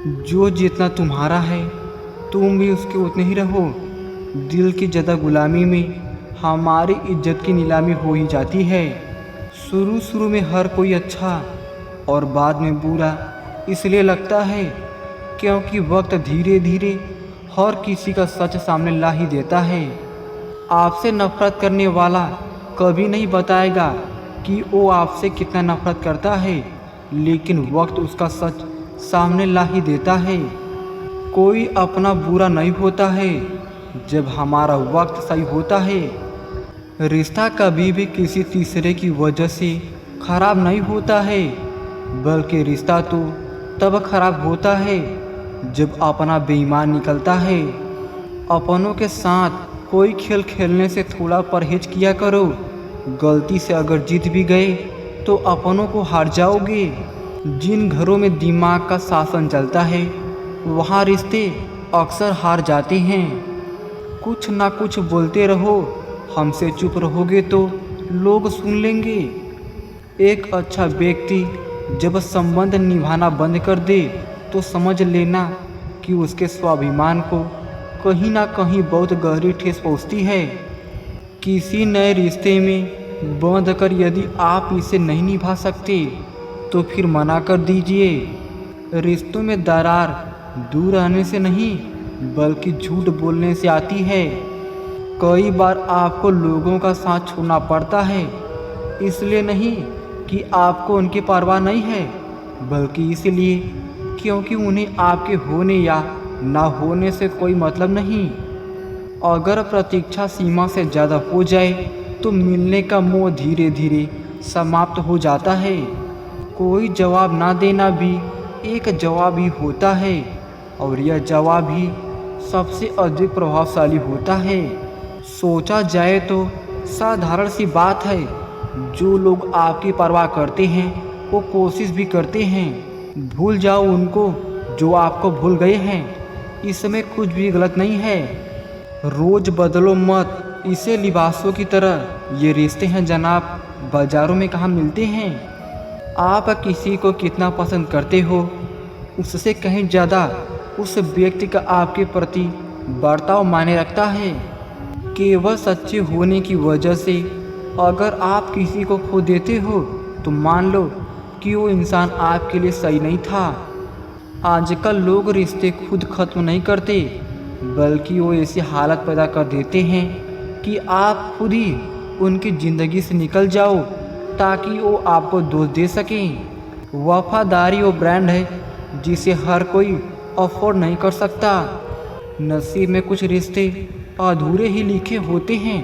जो जितना तुम्हारा है तुम भी उसके उतने ही रहो। दिल की ज़्यादा गुलामी में हमारी इज्जत की नीलामी हो ही जाती है। शुरू शुरू में हर कोई अच्छा और बाद में बुरा इसलिए लगता है क्योंकि वक्त धीरे धीरे हर किसी का सच सामने ला ही देता है। आपसे नफरत करने वाला कभी नहीं बताएगा कि वो आपसे कितना नफरत करता है, लेकिन वक्त उसका सच सामने ला ही देता है। कोई अपना बुरा नहीं होता है जब हमारा वक्त सही होता है। रिश्ता कभी भी किसी तीसरे की वजह से खराब नहीं होता है, बल्कि रिश्ता तो तब खराब होता है जब अपना बेईमान निकलता है। अपनों के साथ कोई खेल खेलने से थोड़ा परहेज किया करो। गलती से अगर जीत भी गए तो अपनों को हार जाओगे। जिन घरों में दिमाग का शासन चलता है वहाँ रिश्ते अक्सर हार जाते हैं। कुछ ना कुछ बोलते रहो, हमसे चुप रहोगे तो लोग सुन लेंगे। एक अच्छा व्यक्ति जब संबंध निभाना बंद कर दे तो समझ लेना कि उसके स्वाभिमान को कहीं ना कहीं बहुत गहरी ठेस पहुँचती है। किसी नए रिश्ते में बंध कर यदि आप इसे नहीं निभा सकते तो फिर मना कर दीजिए। रिश्तों में दरार दूर रहने से नहीं बल्कि झूठ बोलने से आती है। कई बार आपको लोगों का साथ छोड़ना पड़ता है, इसलिए नहीं कि आपको उनकी परवाह नहीं है, बल्कि इसलिए क्योंकि उन्हें आपके होने या ना होने से कोई मतलब नहीं। अगर प्रतीक्षा सीमा से ज़्यादा हो जाए तो मिलने का मोह धीरे धीरे समाप्त हो जाता है। कोई जवाब ना देना भी एक जवाब ही होता है, और यह जवाब ही सबसे अधिक प्रभावशाली होता है। सोचा जाए तो साधारण सी बात है, जो लोग आपकी परवाह करते हैं वो कोशिश भी करते हैं भूल जाओ उनको जो आपको भूल गए हैं। इसमें कुछ भी गलत नहीं है। रोज़ बदलो मत, इसे लिबासों की तरह ये रिश्ते हैं जनाब, बाज़ारों में कहाँ मिलते हैं। आप किसी को कितना पसंद करते हो उससे कहीं ज़्यादा उस व्यक्ति का आपके प्रति बर्ताव मायने रखता है। केवल सच्चे होने की वजह से अगर आप किसी को खो देते हो तो मान लो कि वो इंसान आपके लिए सही नहीं था। आजकल लोग रिश्ते खुद खत्म नहीं करते, बल्कि वो ऐसी हालत पैदा कर देते हैं कि आप खुद ही उनकी ज़िंदगी से निकल जाओ ताकि वो आपको दोष दे सकें। वफादारी वो ब्रांड है जिसे हर कोई अफोर्ड नहीं कर सकता। नसीब में कुछ रिश्ते अधूरे ही लिखे होते हैं,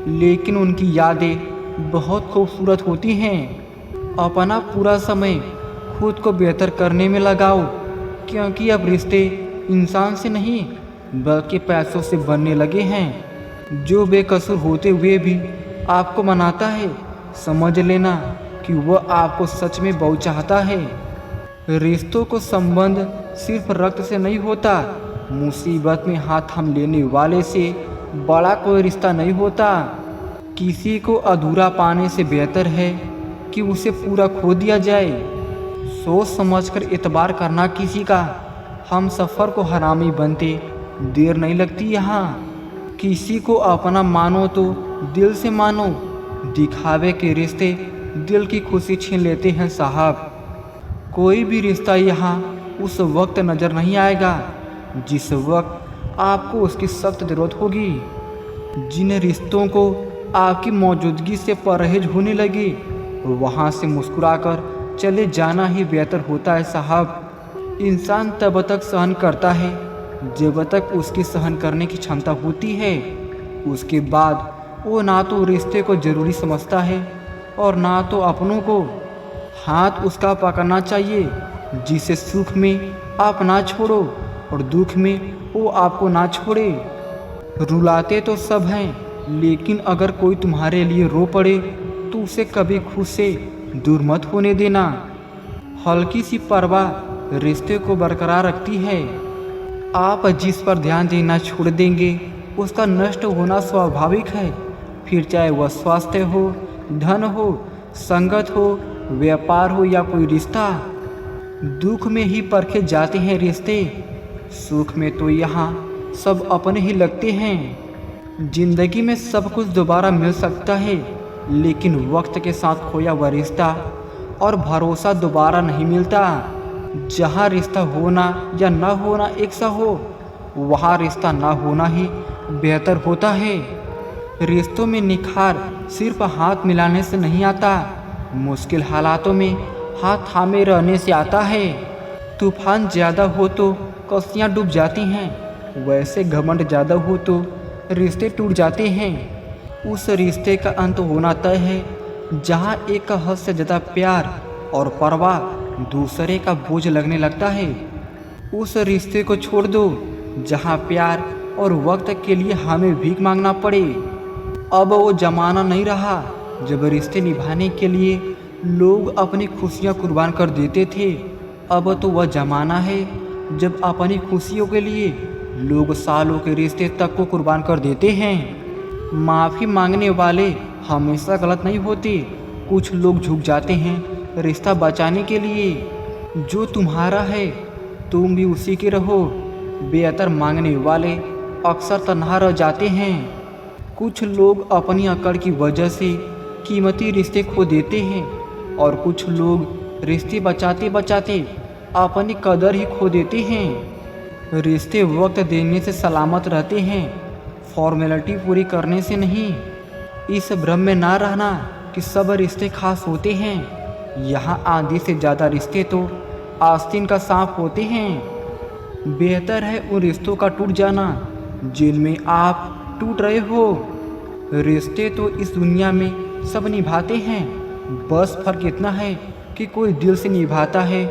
लेकिन उनकी यादें बहुत खूबसूरत होती हैं। अपना पूरा समय खुद को बेहतर करने में लगाओ, क्योंकि अब रिश्ते इंसान से नहीं बल्कि पैसों से बनने लगे हैं। जो बेकसूर होते हुए भी आपको मनाता है, समझ लेना कि वह आपको सच में बहुत चाहता है। रिश्तों को संबंध सिर्फ रक्त से नहीं होता, मुसीबत में हाथ थाम लेने वाले से बड़ा कोई रिश्ता नहीं होता। किसी को अधूरा पाने से बेहतर है कि उसे पूरा खो दिया जाए। सोच समझकर एतबार करना किसी का, हम सफ़र को हरामी बनते देर नहीं लगती यहाँ। किसी को अपना मानो तो दिल से मानो, दिखावे के रिश्ते दिल की खुशी छीन लेते हैं साहब। कोई भी रिश्ता यहाँ उस वक्त नज़र नहीं आएगा जिस वक्त आपको उसकी सख्त ज़रूरत होगी। जिन रिश्तों को आपकी मौजूदगी से परहेज होने लगे वहाँ से मुस्कुराकर चले जाना ही बेहतर होता है साहब। इंसान तब तक सहन करता है जब तक उसकी सहन करने की क्षमता होती है। उसके बाद वो ना तो रिश्ते को ज़रूरी समझता है और ना तो अपनों को। हाथ उसका पकड़ना चाहिए जिसे सुख में आप ना छोड़ो और दुख में वो आपको ना छोड़े। रुलाते तो सब हैं, लेकिन अगर कोई तुम्हारे लिए रो पड़े तो उसे कभी खुद से दूर मत होने देना। हल्की सी परवाह रिश्ते को बरकरार रखती है। आप जिस पर ध्यान देना छोड़ देंगे उसका नष्ट होना स्वाभाविक है, फिर चाहे वह स्वास्थ्य हो, धन हो, संगत हो, व्यापार हो या कोई रिश्ता। दुख में ही परखे जाते हैं रिश्ते, सुख में तो यहाँ सब अपने ही लगते हैं। जिंदगी में सब कुछ दोबारा मिल सकता है, लेकिन वक्त के साथ खोया हुआ रिश्ता और भरोसा दोबारा नहीं मिलता। जहाँ रिश्ता होना या ना होना एक सा हो, वहाँ रिश्ता ना होना ही बेहतर होता है। रिश्तों में निखार सिर्फ हाथ मिलाने से नहीं आता, मुश्किल हालातों में हाथ थामे रहने से आता है। तूफान ज़्यादा हो तो कश्तियाँ डूब जाती हैं, वैसे घमंड ज़्यादा हो तो रिश्ते टूट जाते हैं। उस रिश्ते का अंत होना तय है जहाँ एक का हद से ज़्यादा प्यार और परवाह दूसरे का बोझ लगने लगता है। उस रिश्ते को छोड़ दो जहाँ प्यार और वक्त के लिए हमें भीख मांगना पड़े। अब वो ज़माना नहीं रहा जब रिश्ते निभाने के लिए लोग अपनी खुशियाँ कुर्बान कर देते थे। अब तो वह ज़माना है जब अपनी खुशियों के लिए लोग सालों के रिश्ते तक को कुर्बान कर देते हैं। माफ़ी मांगने वाले हमेशा गलत नहीं होते, कुछ लोग झुक जाते हैं रिश्ता बचाने के लिए। जो तुम्हारा है तुम भी उसी के रहो। बेहतर मांगने वाले अक्सर तन्हा रह जाते हैं। कुछ लोग अपनी अकड़ की वजह से कीमती रिश्ते खो देते हैं और कुछ लोग रिश्ते बचाते बचाते अपनी कदर ही खो देते हैं। रिश्ते वक्त देने से सलामत रहते हैं, फॉर्मेलिटी पूरी करने से नहीं। इस भ्रम में ना रहना कि सब रिश्ते खास होते हैं। यहाँ आधी से ज़्यादा रिश्ते तो आस्तीन का सांप होते हैं। बेहतर है उन रिश्तों का टूट जाना जिनमें आप टूट रहे हो। रिश्ते तो इस दुनिया में सब निभाते हैं, बस फर्क इतना है कि कोई दिल से निभाता है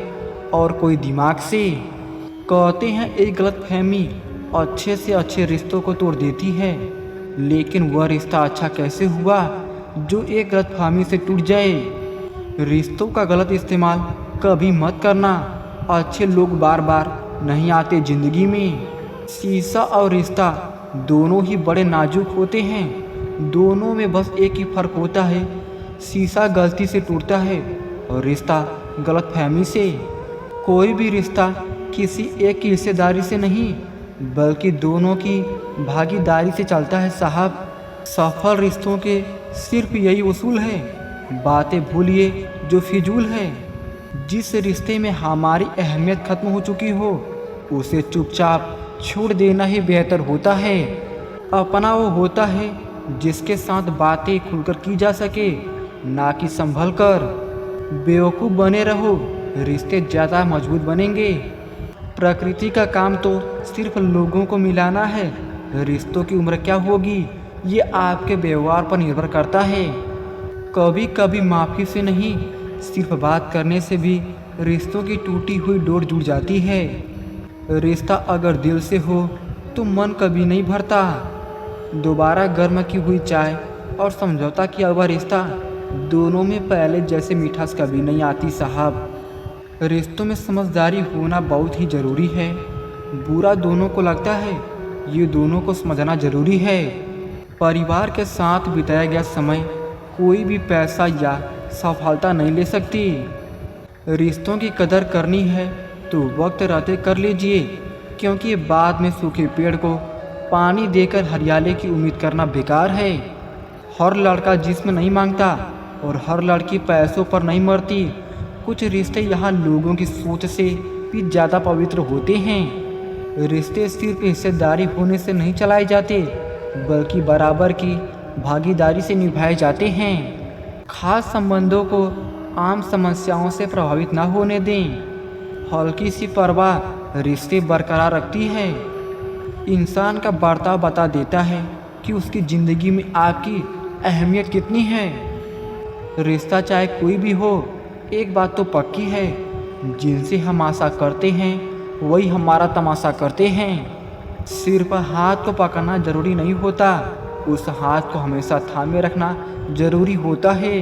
और कोई दिमाग से। कहते हैं एक गलतफहमी अच्छे से अच्छे रिश्तों को तोड़ देती है, लेकिन वह रिश्ता अच्छा कैसे हुआ जो एक गलतफहमी से टूट जाए। रिश्तों का गलत इस्तेमाल कभी मत करना। अच्छे लोग बार बार नहीं आते जिंदगी में। शीशा और रिश्ता दोनों ही बड़े नाजुक होते हैं, दोनों में बस एक ही फ़र्क होता है, शीशा गलती से टूटता है और रिश्ता गलतफहमी से। कोई भी रिश्ता किसी एक की हिस्सेदारी से नहीं बल्कि दोनों की भागीदारी से चलता है साहब। सफल रिश्तों के सिर्फ यही उसूल है, बातें भूलिए जो फिजूल है। जिस रिश्ते में हमारी अहमियत खत्म हो चुकी हो उसे चुपचाप छोड़ देना ही बेहतर होता है। अपना वो होता है जिसके साथ बातें खुलकर की जा सके, ना कि संभल कर। बेवकूफ़ बने रहो, रिश्ते ज़्यादा मजबूत बनेंगे। प्रकृति का काम तो सिर्फ लोगों को मिलाना है, रिश्तों की उम्र क्या होगी ये आपके व्यवहार पर निर्भर करता है। कभी कभी माफ़ी से नहीं, सिर्फ बात करने से भी रिश्तों की टूटी हुई डोर जुड़ जाती है। रिश्ता अगर दिल से हो तो मन कभी नहीं भरता। दोबारा गर्म की हुई चाय और समझौता किया हुआ रिश्ता, दोनों में पहले जैसे मिठास कभी नहीं आती साहब। रिश्तों में समझदारी होना बहुत ही ज़रूरी है। बुरा दोनों को लगता है, ये दोनों को समझना ज़रूरी है। परिवार के साथ बिताया गया समय कोई भी पैसा या सफलता नहीं ले सकती। रिश्तों की कदर करनी है तो वक्त रहते कर लीजिए, क्योंकि बाद में सूखे पेड़ को पानी देकर हरियाली की उम्मीद करना बेकार है। हर लड़का जिस्म नहीं मांगता और हर लड़की पैसों पर नहीं मरती। कुछ रिश्ते यहाँ लोगों की सोच से भी ज़्यादा पवित्र होते हैं। रिश्ते सिर्फ हिस्सेदारी होने से नहीं चलाए जाते बल्कि बराबर की भागीदारी से निभाए जाते हैं। खास संबंधों को आम समस्याओं से प्रभावित ना होने दें। हल्की सी परवाह रिश्ते बरकरार रखती है। इंसान का बर्ताव बता देता है कि उसकी ज़िंदगी में आपकी अहमियत कितनी है। रिश्ता चाहे कोई भी हो, एक बात तो पक्की है, जिनसे हम आशा करते हैं वही हमारा तमाशा करते हैं। सिर पर हाथ को पकड़ना ज़रूरी नहीं होता, उस हाथ को हमेशा थामे रखना ज़रूरी होता है।